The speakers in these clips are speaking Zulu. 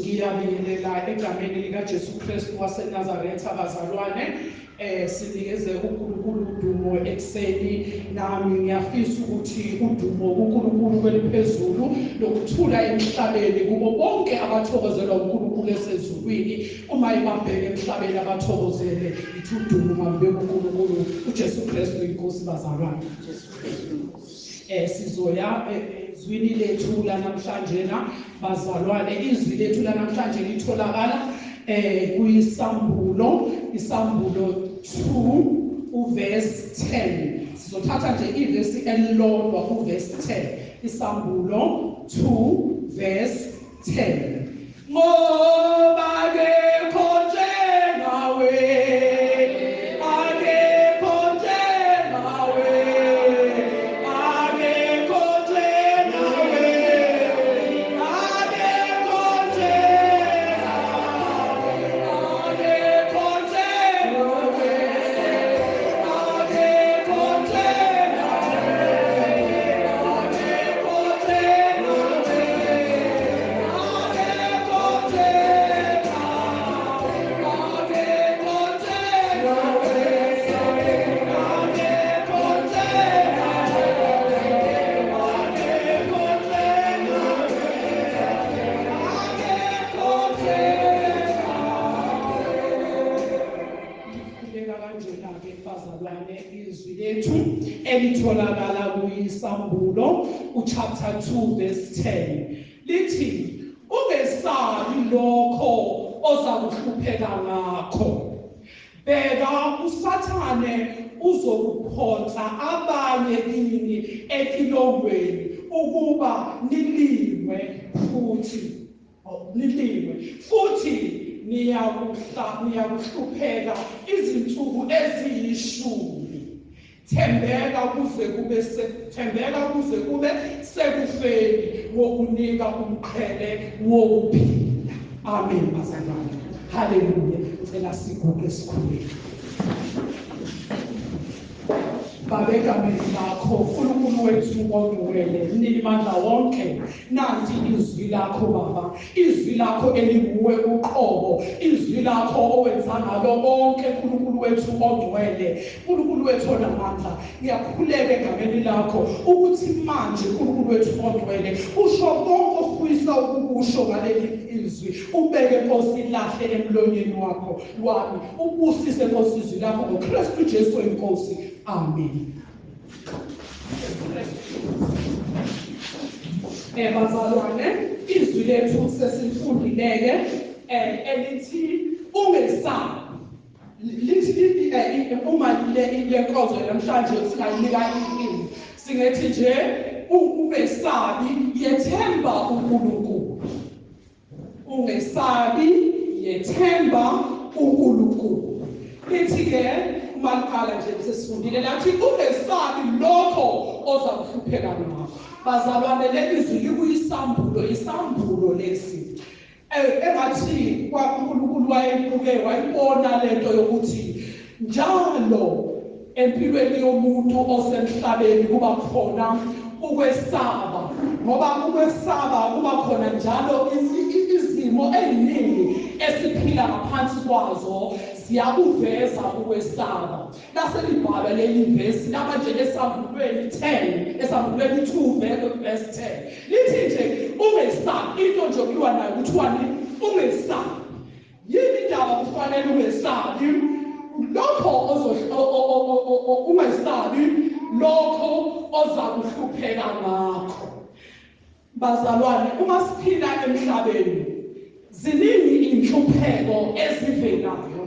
Ngiyabingelela egameni likaJesu Kristu waseNazaretha abazalwane. Sinikeze uNkulunkulu udumo ekseni. Nami ngiyafisa ukuthi udumo kuNkulunkulu kweliphezulu lokuthula emhlabeni kubo bonke abathokozelwa uNkulunkulu esezulwini. Uma ibambeke emhlabeni abathokozele ithi udumo malube kuNkulunkulu uJesu Kristu inkosi bazalwane. Sizoya izwini lethu lanamhlanje bazalwane. Izwi lethu lanamhlanje litholakala kuyisambulo, isambulo 2 uverse 10. Sizothatha nje ivesi elilodwa kuverse 10. Isambulo 2 verse 10. Ngoba ke khonje nawe elitholakala kuyisambulo chapter 2 verse 10 lithi ungesabi lokho ozakuhlupheka ngakho. Bheka usathane uzokuphonsa abanye kini etilongweni ukuba nilingwe futhi niyakuhlupheka izinsuku eziyishumi. Thembeka kuze kube sekufeni ngokunika umqhele wokuphila. Amen bazalwane. Haleluya. Ngicela siguqe sikhuleke. Baba egameni lakho uNkulunkulu wethu ongcwele nimandla wonke, nanti izwi lakho Baba, izwi lakho elinguwe uqobo, izwi lakho owenza ngalo bonke uNkulunkulu wethu ongcwele, uNkulunkulu wethu onamandla. Ngiyakhuleka egameni lakho ukuthi manje uNkulunkulu wethu ongcwele usho konke ofisa ukukusho ngaleli izwi, ubeke Nkosi lahle emlonyeni wakho wami, ubusise Nkosi izwi lakho ngoKristu Jesu inkosi. Amen. Bazalwane, izwi lethu sesifundileke elithi ungesabi. Lithi uma le nkonzo namhlanje singayinika izwi singethi nje ungesabi yethemba uNkulunkulu. Ungesabi yethemba uNkulunkulu. Lithi ke malikhala nje sesifundile lathi ungesabi lokho ozakuhlupheka ngakho. Bazalwane, lelizwi likuyisambulo, isambulo lesi engathi kwaNkulunkulu wayibona lento yokuthi njalo empilweni yomuntu osemhlabeni kuba khona ukwesaba, ngoba ukwesaba kuba khona njalo izimo eziningi esiphila ngaphansi kwazo ziyakuveza ukwesaba. Laselibhala leli verse namanje esambulweni 2 verse 10 lithi nje ungesabi. Into nje okuliwa nayo kuthiwa ungesabi. Yini indaba kufanele ungesabi? Lokho ungesabi lokho ozakuhlupheka ngakho. Bazalwane, uma siphila emhlabeni ziningi inhlupheko ezivelayo,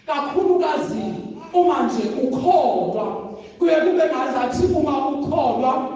kakhulukazi uma nje ukholwa. Kuye kube ngazathi uma ukholwa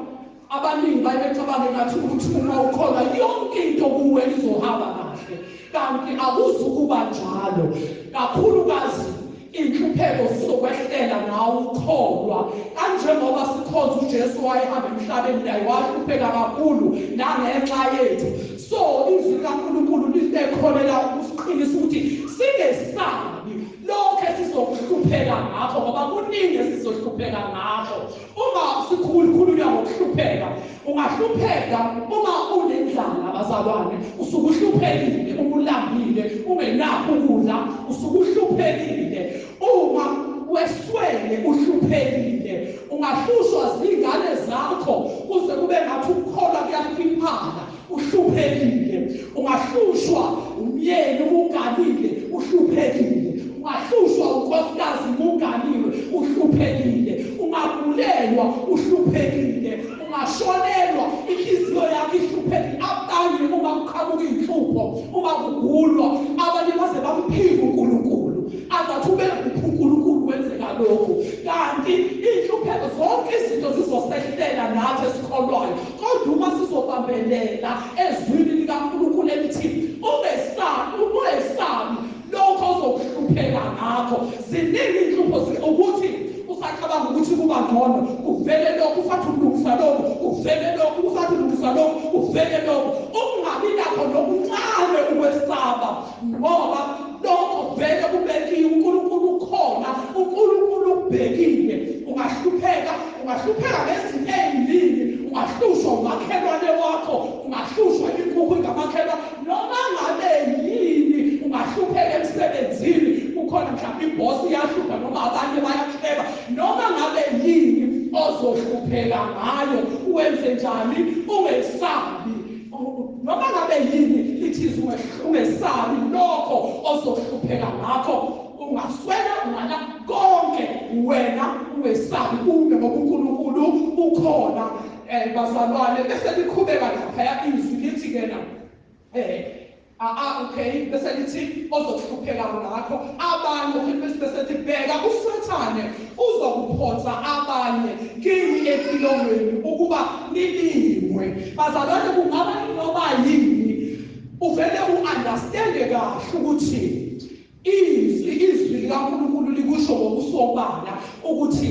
abaningi bayecabanga ngathi ukuthi uma ukholwa yonke into kuwe izohamba kahle, kanti akuzukuba njalo. Kakhulukazi inhlupheko zizokwehlela nawe ukholwa, kanjengoba sikhonza uJesu wayehamba emhlabeni naye wahlupheka kakhulu nangenxa yethu. So izwi likaNkulunkulu likhonela ukusiqinisa ukuthi singesabi lokho esizokuhlupheka ngakho, ngoba kuningi esizohlupheka ngakho. Uma sikhulunywa ngokuhlupheka, ungahlupheka uma unendlala bazalwane usukuhluphekile uma ulambile ungenakho ukudla usukuhluphekile uma weswele uhluphekile ungahlushwa zingane zakho kuze kube ngathi ukukholwa kuyaphiphana uhluphekile ungahlushwa umyeni unganile uhluphekile ungahlushwa unkosikazi unganiwe uhluphekile ungabulelwa uhluphekile ungashonelwa inhliziyo yakho ihluphekile abanye uma kuqhamuka inhlupho uma kugulwa abanye baze bamphika uNkulunkulu azathi ube uNkulunkulu wenzeka lokhu kanti inhlupheko zonke izinto zizosehlela nathi esikholwayo kodwa uma sizobambelela ezwini likaNkulunkulu elithi ungesabi lokho ozokuhlupheka ngakho ziningi inhlupho ukuthi usacabanga ukuthi kuba ngcono kuvele lokho usathi ulungisa lokho kuvele lokho usathi ulungisa lokho kuvele lokho ungabi nakho nokuncane ukwesaba ngoba lokho vele kubekiwe uNkulunkulu ukhona uNkulunkulu ubhekile ungahlupheka ngezinto eziningi ungahlushwa umakhelwane wakho ungahlushwa inkukhu ngamakhelwane noma ngabe yini ungahlupheka emsebenzini kukhona mhlawumbe ibosi iyahlupha noma abanye bayahleba noma ngabe yini ozohlupheka ngayo uwenze njani ungesabi noma ngabe yini lithi ungesabi lokho ozohlupheka ngakho ungaswela ungana konke wena ungesabi ume ngoba uNkulunkulu ukhona bazalwane bese liqhubeka lapha izwi lithi kena okay bese lithi ozohlupheka ngakho abanye bese libheka uSathane uzokuphonsa abanye kini empilweni ukuba nilimwe bazalwane kungaba noba yini uvele uunderstande kahle ukuthi izwi likaNkulunkulu likusho ngokusobala ukuthi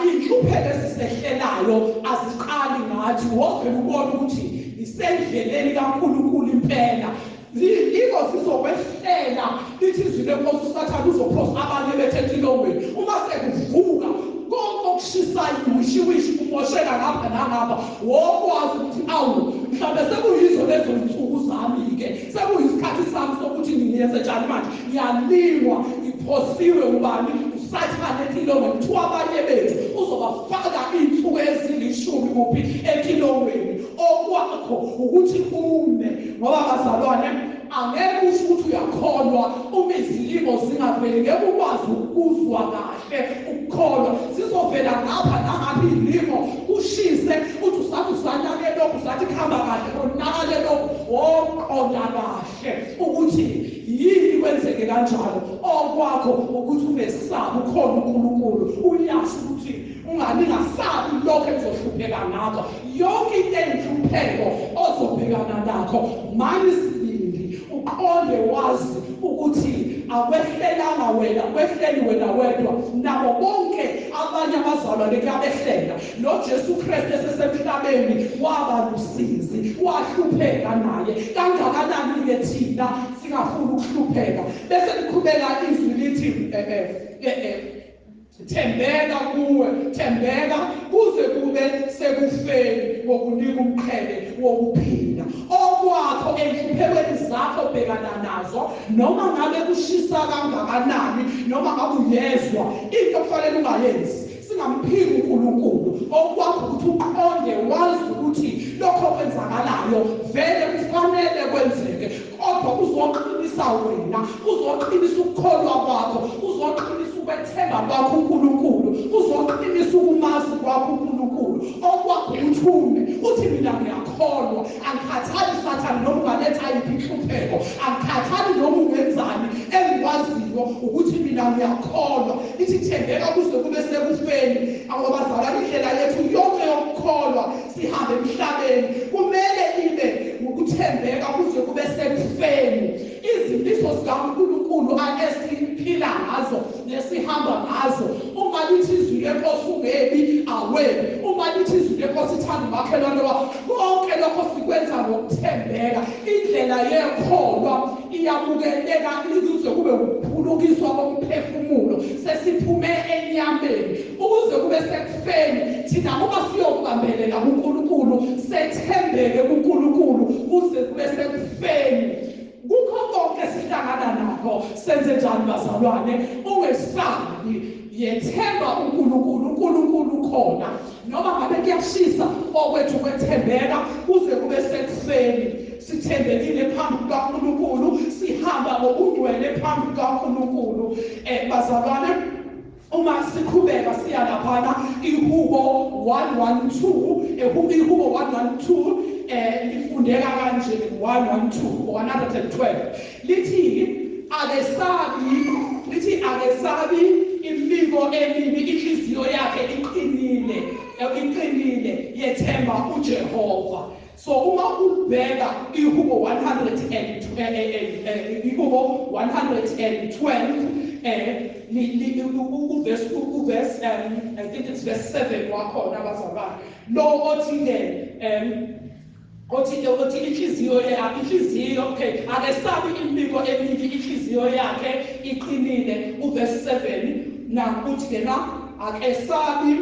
inhlupheko esisehlelayo aziqali ngathi wovele ubona ukuthi isendleleni kaNkulunkulu impela Liko zizokwehlela lithi izwi lenkosi uSathane uzophosa abanye bethe entilongweni uma sekuvuka konke okushisayo uwishiwishi kumosheka ngapha nangapha wokwazi ukuthi awu mhlawumbe sekuyizo lezo nsuku zami-ke sekuyisikhathi sami sokuthi ngiyenze njani manje ngiyalingwa ngiphosiwe ubani uSathane entilongweni kuthiwa abanye bethu uzobafaka iy'nsuku ezilishumi kuphi entilongweni okwakho ukuthi ume ngoba bazalwane angeke usho ukuthi uyakholwa uma izilimo zingaveli ngeke ukwazi ukuzwa kahle ukukholwa zizovela ngapha nangapha izilimo kushise uthi usathi usanake lokhu usathi kuhamba kahle onakale lokhu woqonda kahle ukuthi yini kwenzeke kanjalo okwakho ukuthi ungesabi ukhona uNkulunkulu uyazi ukuthi ungasabi lokho ezohlupheka ngakho yonke into enhlupheko ozobhekana nakho manje uqonde wazi ukuthi akwehlelanga wena kwehleli wena wedwa nabo bonke abanye abazalwane kuyabehlela noJesu Kristu esesemhlabeni waba lusizi wahlupheka naye kangakanani-ke thina singafuni ukuhlupheka bese liqhubeka izwi lithi thembeka kuwe thembeka kuze kube sekufeni ngokunika umqhele wokuphila okwakho enhluphekweni zakho bhekana nazo noma ngabe kushisa kangakanani noma ngabe uyezwa into kufanele ungayenzi singamphiki uNkulunkulu okwakho ukuthi uqonde wazi ukuthi lokho kwenzakalayo vele kufanele kwenzeke kodwa uzoqinisa wena uzoqinisa ukukholwa kwakho uzoqinisa ukwethemba kwakho uNkulunkulu uzoqinisa ukumazi kwakho uNkulunkulu okwakho uthume uthi mina ngiyakholwa angikhathali Sathane noma ungaletha yiphi inhlupheko angikhathali noma ungenzani engikwaziyo ukuthi mina ngiyakholwa ithi thembeka kuze kube sekufeni abazalwane indlela yethu yonke yokukholwa sihambe emhlabeni kumele ibe ukuthembeka kuze kube sekufeni izimbiso zikaNkulunkulu esiphila ngazo nesihamba ngazo uma lithi izwi lenkosi ungebi awebi uma lithi izwi lenkosi ithanda umakhelwane wakho konke lokho sikwenza ngokuthembeka indlela yekholwa iyamukeleka ukuze kube ukuphulukiswa komphefumulo sesiphume enyameni ukuze kube sekufeni thina uma siyokubambelela kuNkulunkulu sethembeke kuNkulunkulu kuze kube sekufeni. Kukho konke sihlangana nakho senze njani bazalwane? Ungesabi, yethemba uNkulunkulu, uNkulunkulu khona noma ngabe kuyashisa okwethu kwethembeka kuze kube sekufeni. Sithembekile phambi kukaNkulunkulu, sihamba ngobungcwele phambi kukaNkulunkulu. Bazalwane, uma sikhubeka siya laphana ihubo 112, ihubo 112 lifundeka kanje 112 lithi akesabi imibiko emibi, inhliziyo yakhe iqinile yethemba uJehova. So uma ubheka ihubo 112 verse I think it's verse 7 wakhona bazalwane lo othi inhliziyo akesabi imibiko emibi, inhliziyo yakhe iqinile. Verse 7 nakuthi kena akesabi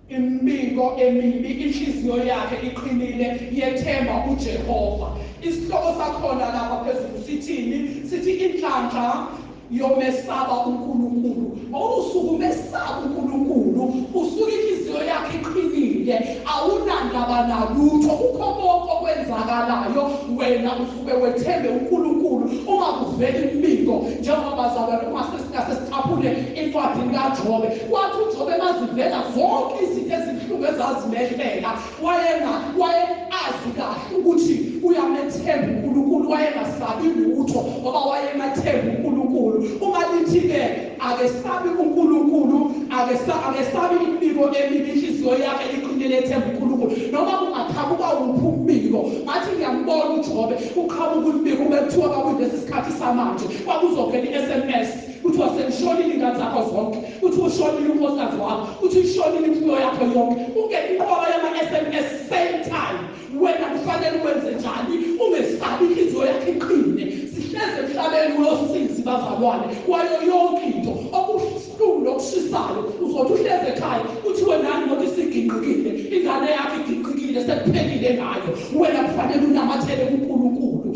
imibiko emibi, inhliziyo yakhe iqinile yethemba uJehova. Isihloko sakhona lapha phezulu sithini? Sithi inhlanhla yomesaba uNkulunkulu. Mawusuku umesaba uNkulunkulu, usuke inhliziyo yakhe iqinile, awunandaba nalutho. Ukho konke okwenzakalayo wena usuke wethembe uNkulunkulu. Uma kuvela imibiko njengoba bazalwane uma sesithaphule incwadi kaJobe, kwathi uJobe mazivela zonke izinto ezibuhlungu ezazimehlela, waye azi kahle ukuthi uyamethemba uNkulunkulu, wayengasabi lutho ngoba wayemathemba uNkulunkulu. Uma lithi-ke akesabi uNkulunkulu, akesabi imibiko emibi, inhliziyo yakhe iqinile yethemba uNkulunkulu. Noma kungaqhamuka wuphi umbiko, ngathi ngiyambona uJobe uqhamuka umbiko ube kuthiwa kwakulesi sikhathi samanje kwakuzovela i-SMS kuthiwa senishonile ingane zakho zonke, uthi ushonile unkosikazi wakho, uthi ishonile imfuyo yakho yonke. Ungene inqoba yama-SMS same time. Wena kufanele wenze njani? Ungesabi, inhliziyo yakhe iqine. Sihleze emhlabeni uyosizi bazalwane kwayo yonke into okubuhlungu nokushisayo. Uzothi uhleze ekhaya kuthiwe nani ngoba isiginqikile, ingane yakhe iginqikile, sekuphelile ngayo. Wena kufanele unamathele kuNkulunkulu.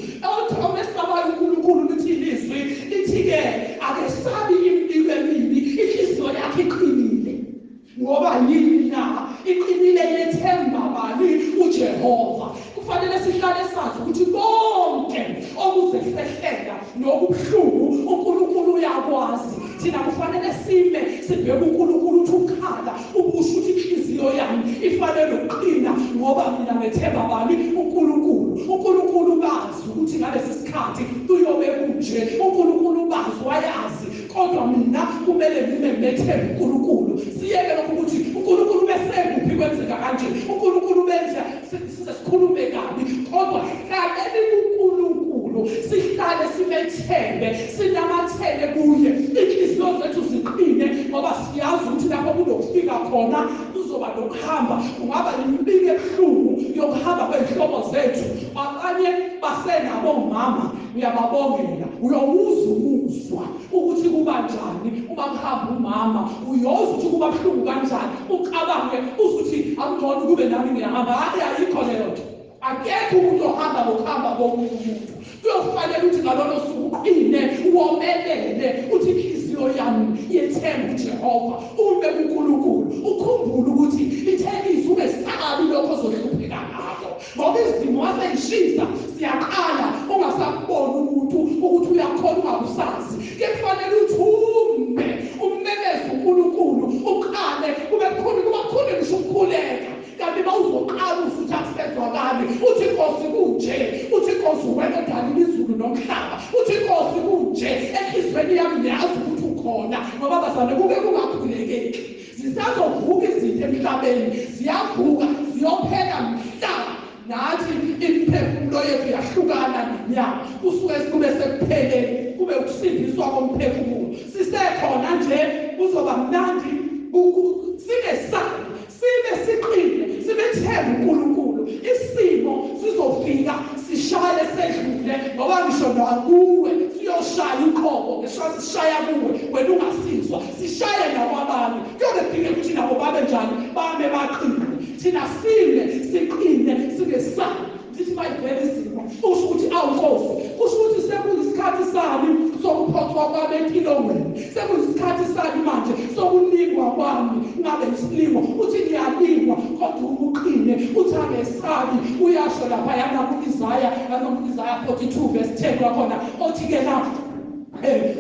Omesabayo uNkulunkulu lithi ilizwi lithi-ke akesabi imibiko emibi, inhliziyo yakhe iqinile. Ngoba yini na? Iqinile yethemba bani? uJehova. Kufanele sihlale sazi ukuthi konke okuzehlehlela nokubuhlungu uNkulunkulu uyakwazi. Thina kufanele sibheke uNkulunkulu ukuthi ukhala ubusho ukuthi inhliziyo yami ifanele ukuqina ngoba mina ngethemba bani? uNkulunkulu. uNkulunkulu bazi ukuthi ngalesi sikhathi kuyobe kunje. uNkulunkulu bazi, wayazi, kodwa mina kumele ngimethembe uNkulunkulu. Siyeke lokho ukuthi uNkulunkulu besekuphi kwenzeka kanje, uNkulunkulu benza sikhulume kabi, kodwa hlaleni kuNkulunkulu, sihlale simethembe, sinamathele kuye, inhliziyo zethu ziqine ngoba siyazi ukuthi lapho kunokufika khona kuzoba nokuhamba. Kungaba imibiko ebuhlungu yokuhamba kwezihlobo zethu, abanye basenabo omama, uyababongela, uyowuzwa ukuthi kuba njani uma kuhamba umama, uyozwa ukuthi kuba buhlungu kanjani, ucabange ukuthi angcono kube nami ngiyahamba. Ayikho leyo nto. Akekho umuntu ohamba ngokuhamba komuntu umuntu. Kuyofanele ukuthi ngalolo suku uqine, uwomelele, uthi inhliziyo yami yethemba uJehova, ume kuNkulunkulu. Ukhumbule ukuthi ithelisi ungesabi lokho ozohlupheka ngakho, ngoba izimo waseyishisa siyaqala ungasakuboni umuntu ukuthi uyakhona ungakusazi. Kufanele ukuthi umemeze uNkulunkulu, uqale kube khona ngisho ukukhuleka. Kanti mawuzoqala ufuthi akusezwakali, uthi Nkosi kunje, uthi Nkosi wena odalile izulu nomhlaba, uthi Nkosi kunje, enhliziyweni yami ngiyazi ukuthi ukhona. Ngoba bazalwane kuke kungakhulekeki, zisazovuka izinto emhlabeni, ziyavuka ziyophela mhlaba. Nathi imiphefumulo yethu yahlukana nenyama, kusuke kube sekupheleni, kube ukusindiswa komphefumulo. Sisekhona nje kuzoba mnandi, singesabi, sibe siqine, sibethembe uNkulunkulu. uNkulunkulu isimo sizofika sishaye sedlule ngoba ngisho nakuwe siyoshaya uqobo ngeshaye sishaya kuwe wena ungasizwa sishaye nakwabani kuyodinga ukuthi nabo babe njani bame baqine thina siqine singesabi sithi mayivele isimo usho ukuthi awuNkosi usho ukuthi sekuyisikhathi sami sokuphothwa kwami empilweni sekuyisikhathi sami manje sokuningwa kwami ngabe isilingo uthi ngiyalingwa kodwa ubuqine uthi angesabi uyasho lapha yana kuIsaya 42:10 kwakhona othi-ke la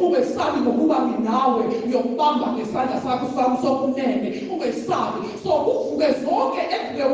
ungesabi ngokuba nginawe ngiyokubamba ngesandla sakho sami sokunene ungesabi so kuvuke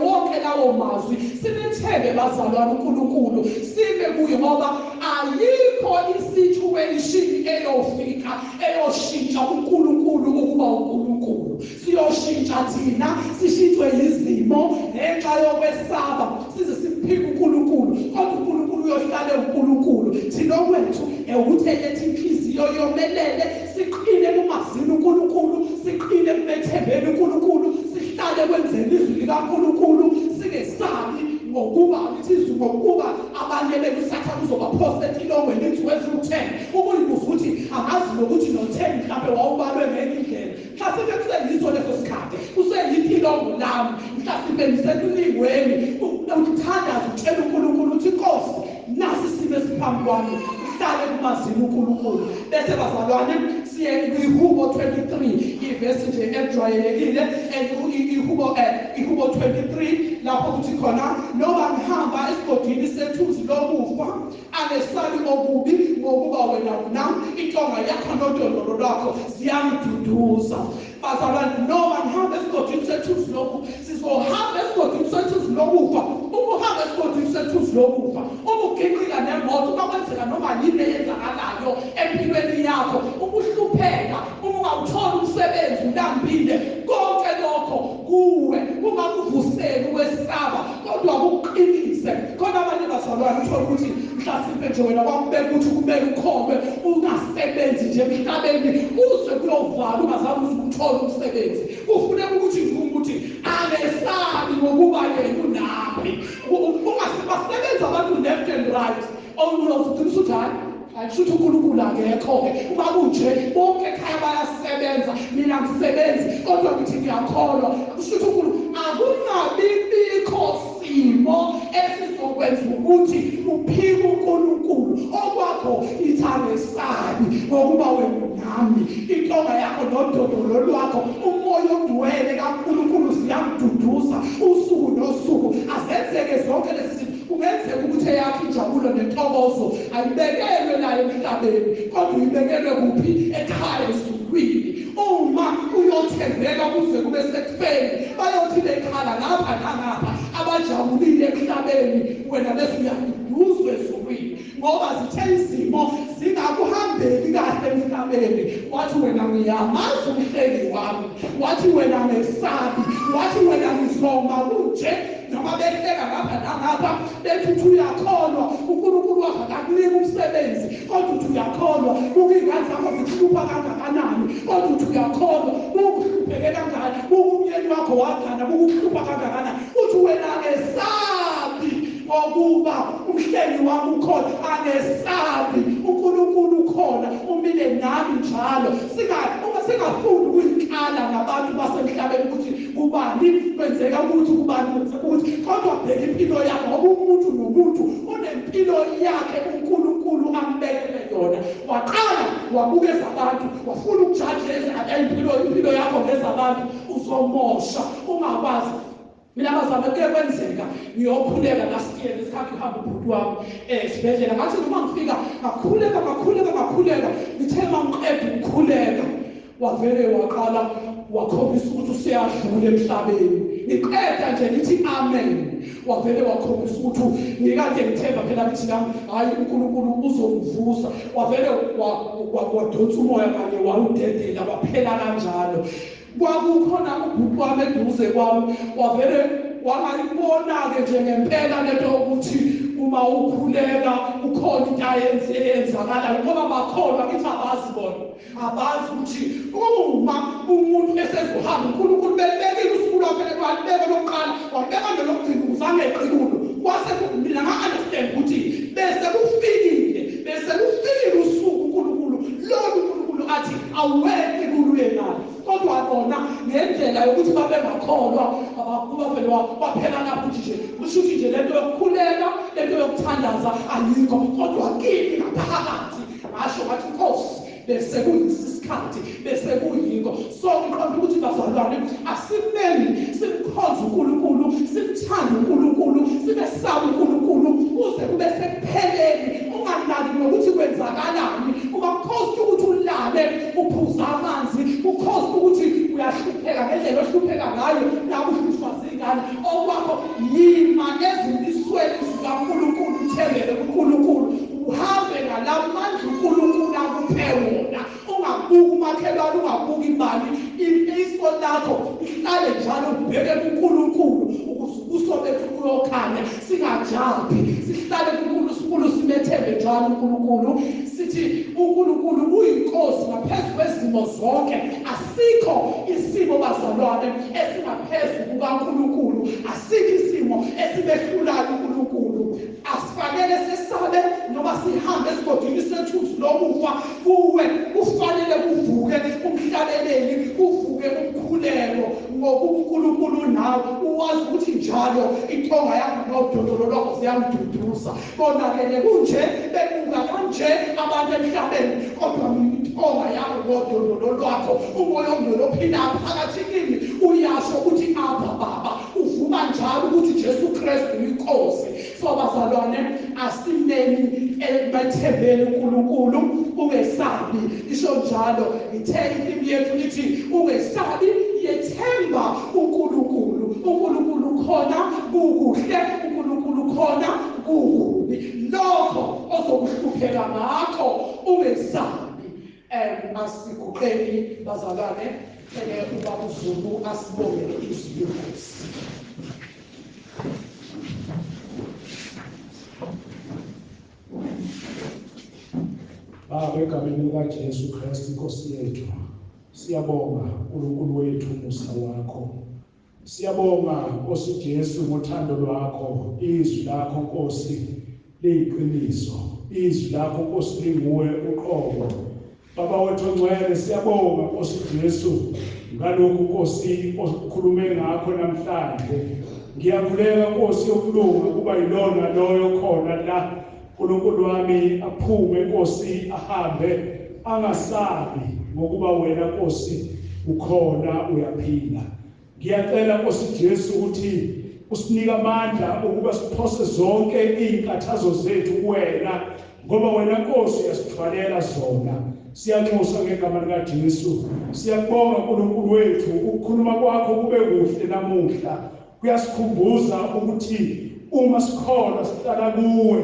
wonke lawo mazwi sinethembe bazalwane uNkulunkulu sibe kuye ngoba ayikho i-situation eyofika eyoshintsha uNkulunkulu ukuba uNkulunkulu siyoshintsha thina sishintshwe izimo ngenxa yokwesaba size simphike uNkulunkulu kodwa uNkulunkulu uyohlala uNkulunkulu thina okwethu ukuthi ethi inhliziyo yomelele siqine kumazini uNkulunkulu siqine kumethembeni uNkulunkulu sihlale kwenzeni izwi likaNkulunkulu singesabi ngokuba lithizwe ngokuba abanye bekusatha kuzobaphosta etilongweni into 10 ukuyibuza ukuthi angazi nokuthi no10 mhlawumbe wawubalwe ngenye indlela mhlawumbe bekuseyiso leso sikhathi kuseyitilongo lami mhlawumbe nisekulingweni uthandaza utshela uNkulunkulu uthi Nkosi nasi sibe siphambi kwami uhlale kumazini uNkulunkulu bese bazalwane siye kwiHubo 23 ivesi nje ejwayelekile iHubo 23 lapho kuthi khona noma ngihamba esigodini sethuzi lokufa angesabi okubi ngokuba wena nami intonga yakho nodondolo lwakho ziyangiduduza bazalwane noma ngihamba esigodini sethuzi lokufa sizohamba esigodini sethuzi lokufa ukuhamba esigodini sethuzi lokufa ubuginqika nemoto bakwenzeka noma yini eyenzakalayo empilweni yakho ukuhlupheka ungawutholi umsebenzi ulambile konke lokho kuwe ungakuvuseli ukwesaba kodwa akuqinise khona abanye bazalwane uthola ukuthi mhlawumbe nje wena kwakubeka ukuthi kumele ukholwe ungasebenzi nje emhlabeni uze kuyovala ungazazi ukuthola umsebenzi kufuneka ukuthi ukuthi angesabi ngokuba yena unaphi ungasibasebenza abantu left and right awunokuthi uthi ayishuthi uNkulunkulu akekho-ke uma kunje bonke ekhaya bayasebenza mina ngisebenzi kodwa ngithi ngiyakholwa kushuthi uNkulunkulu akungabibikho simo esizokwenza ukuthi uphike uNkulunkulu okwakho ithangesabi ngokuba wena nami intonga yakho nodondolo lwakho umoya ogcwele kaNkulunkulu ziyamduduza usuku nosuku azenzeke zonke lezi kungenzeka ukuthi eyakho injabulo nentokozo ayibekelwe nayo emhlabeni kodwa uyibekelwe kuphi ekhaya ezulwini uma uyothembeka kuze kube sekufeni bayothi bekhala ngapha nangapha abajabulile emhlabeni wena bese uyaduduzwa ezulwini ngoba zithe izimo zingakuhambeli kahle emhlabeni wathi wena ngiyamazi umhleli wami wathi wena ngesabi wathi wena ngizoma kunje noma behleka ngapha nangapha bethi uyakholwa uNkulunkulu wakho akakunika umsebenzi kodwa uthi uyakholwa ukuyingane zakho zihlupha kangakanani kodwa uthi uyakholwa ukuhlupheke kangaka umyeni wakho wagana ukuhlupha kangakanani uthi wena ngesabi ngokuba umhleli wami ukhona angesabi uNkulunkulu ukhona umile nami njalo singafuni ukuyikala ngabantu basemhlabeni ukuthi kubani kwenzeka ukuthi kubani kwenzeka ukuthi kodwa bheka impilo yakho ngoba umuntu nomuntu unempilo yakhe uNkulunkulu ambekele yona waqala wabukeza abantu wafuna ukujudge impilo yakho ngezabantu uzomosha ungakwazi mina bazama kuyekwenzeka ngiyokhuleka last year lesikhathi uhamba ubhuti wami esibhedlela ngathi noma ngifika ngakhuleka ngithe mangiqeda ukukhuleka wavele waqala wakhombisa ukuthi useyadlula emhlabeni ngiqeda nje ngithi amen wavele wakhombisa ukuthi ngikade ngithemba phela ukuthi nami hayi uNkulunkulu uzomvusa wavele wadonsa umoya kanye wawudedela waphela kanjalo kwakukhona ubhuti wami eduze kwami wavele wangayibona-ke nje ngempela lento ukuthi uma ukhuleka ukhona into ayenzakalayo ngoba bakholwa kithi abazi bona abazi ukuthi uma umuntu esezohamba uNkulunkulu belekile usuku lwakhe walibeka lokuqala wabeka nelokugcina uzange eqululo kwase mina nga-understand ukuthi bese kufikile usuku uNkulunkulu lolu uNkulunkulu athi awuweki kulule nayo kodwa bona ngendlela yokuthi babengakholwa abakuba phela baphela lapho nje kusho ukuthi nje lento yokukhuleka lento yokuthandaza ayikho kodwa kimi ngaphakathi ngasho ngathi Nkosi bese kuyisikhathi bese kuyinto so ngiqonda ukuthi bazalwane asimeni simkhonze uNkulunkulu simthande uNkulunkulu sibesabe uNkulunkulu uze kube sekupheleni unganaki nokuthi kwenzakalani ungakhosi ukuthi ulale uphuza amanzi ukhosi ukuthi uyahlupheka ngendlela ohlupheka ngayo nawe uhlutshwa zingane okwakho yima ezimisweni zikaNkulunkulu uthembele kuNkulunkulu uhambe ngalamandla uNkulunkulu akuphe wona ungabuki umakhelwane ungabuki imali iso lakho ihlale njalo ubheke kuNkulunkulu ukuze ubuso bethu buyokhanya singajambi sihlale kuNkulunkulu simethembe njalo uNkulunkulu sithi uNkulunkulu uyinkosi ngaphezu kwezimo zonke asikho isimo bazalwane esingaphezulu kukaNkulunkulu asikho isimo esibehlulayo uNkulunkulu asifanele sesabe noma sihambe esigodini sethuthi lokufa kuwe kufanele kuvuke umhlaleleli kuvuke umkhuleko ngoba uNkulunkulu nawe uwazi ukuthi njalo intonga yakho nodondolo lwakho ziyamduduza konakele kunje bebuka kanje abantu emhlabeni kodwa intonga yakho nodondolo lwakho umoya ongcwele ophila phakathi kini uyasho ukuthi apha baba uvuma njalo ukuthi Jesu Kristu uyinkosi so bazalwane asimeni emathembeni uNkulunkulu ungesabi isho njalo ithe impilo yethu lithi ungesabi yethemba uNkulunkulu uNkulunkulu khona kukuhle uNkulunkulu khona kukubi lokho ozokuhlupheka ngakho ungesabi asiguqeni bazalwane ubaba uZulu asibongele izwi lenkosi Baba egameni likaJesu Kristu Nkosi yethu siyabonga uNkulunkulu wethu umusa wakho siyabonga Nkosi Jesu ngothando lwakho izwi lakho Nkosi liyiqiniso izwi lakho Nkosi linguwe uqobo Baba wethu ongcwele siyabonga Nkosi Jesu ngalokho Nkosi okhulume ngakho namhlanje ngiyakhuleka Nkosi yokulunga kuba yilona loyo khona la uNkulunkulu wami aphume Nkosi ahambe angasabi ngokuba wena Nkosi ukhona uyaphila ngiyacela Nkosi Jesu ukuthi usinike amandla ukuba siphose zonke izinkathazo zethu kuwena ngoba wena Nkosi uyasithwalela zona siyanxusa ngegama lika Jesu siyabonga uNkulunkulu wethu ukukhuluma kwakho kube kuhle namuhla kuyasikhumbuza ukuthi uma sikholwa sihlala kuwe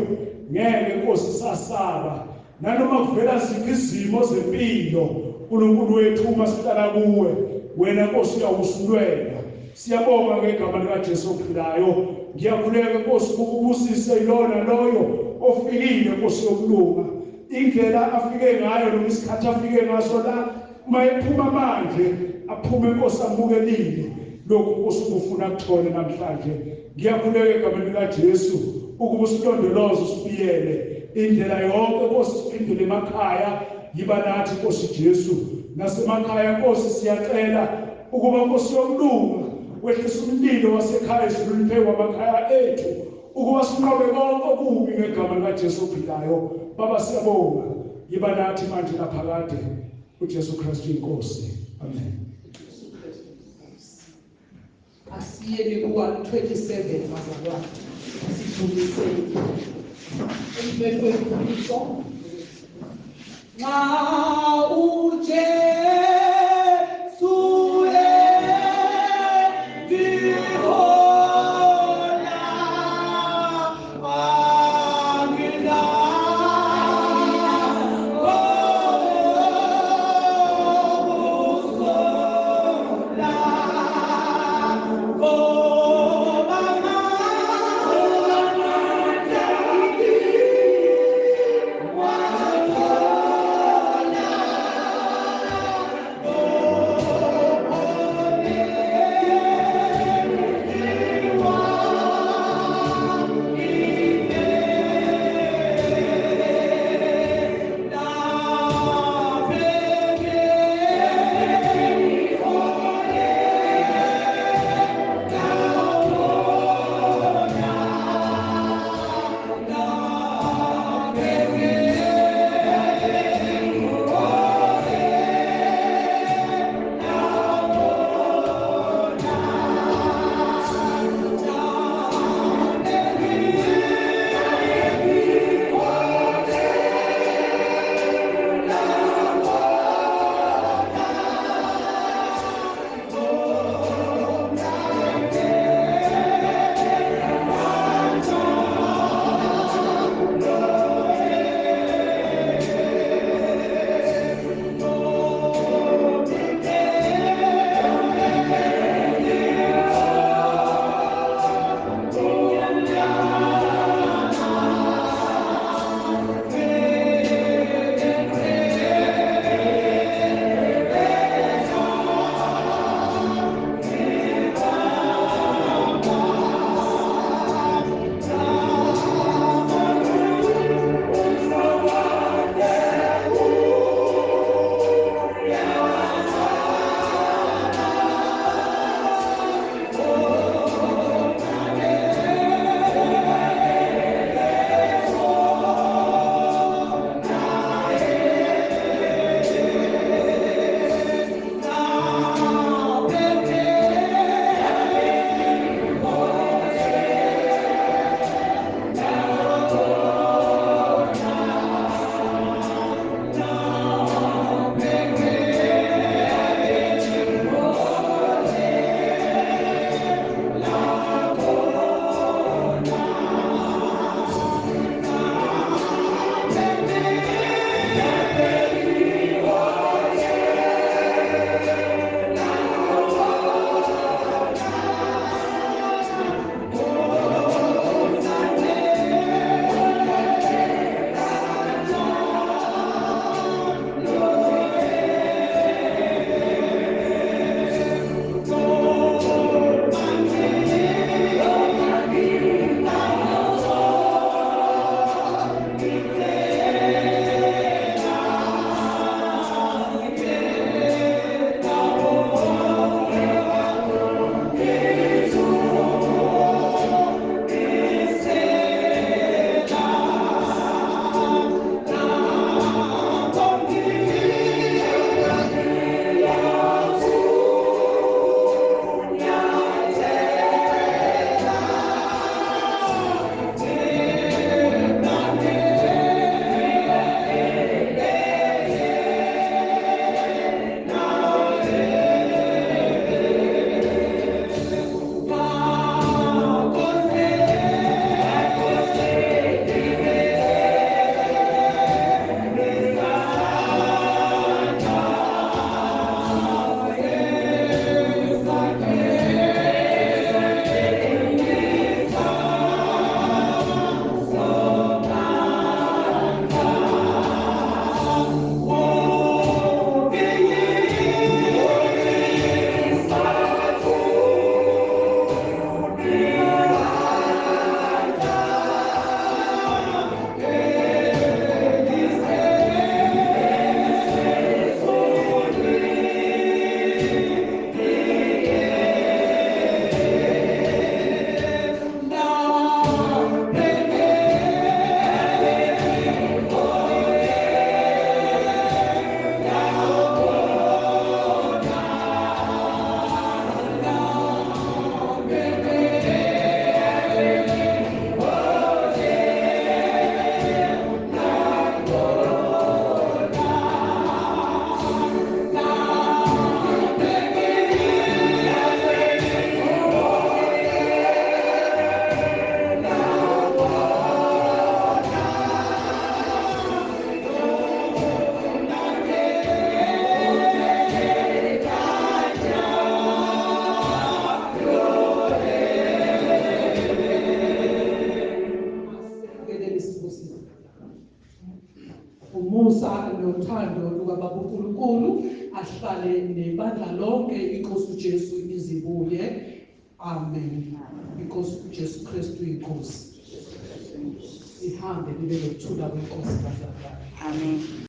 ngeke Nkosi sasaba nanoma kuvela ziphi izimo zempilo uNkulunkulu wethu uma sihlala kuwe wena Nkosi uyawusulwela siyabonga ngegama lika Jesu ophilayo ngiyakhuleka Nkosi ukubusise ilona loyo ofikile Nkosi yokulunga indlela afike ngayo noma isikhathi afike ngaso la uma ephuma manje aphume Nkosi amukelile lokhu Nkosi ubufuna kuthole namhlanje ngiyakhuleka egameni lika Jesu ukuba usilondoloze usibiyele indlela yonke Nkosi siphindele emakhaya yiba nathi Nkosi Jesu nasemakhaya Nkosi siyacela ukuba Nkosi yokulunga wehlisa umlilo wasekhaya sidluliphe kwamakhaya ethu ukuba sinqobe konke okubi ngegama lika Jesu ophilayo Baba siyabonga yiba nathi manje laphakade uJesu Kristu inkosi amen asiyeni ku-127 bazalwane sidluliseni emveni kwemfundiso nxa uJesu umusa nothando lukababa uNkulunkulu ahlale nebandla lonke. Inkosi uJesu izibuye. Amen. Inkosi uJesu Kristu inkosi. Sihambe libe lokuthula kwenkosi kaZama. Amen.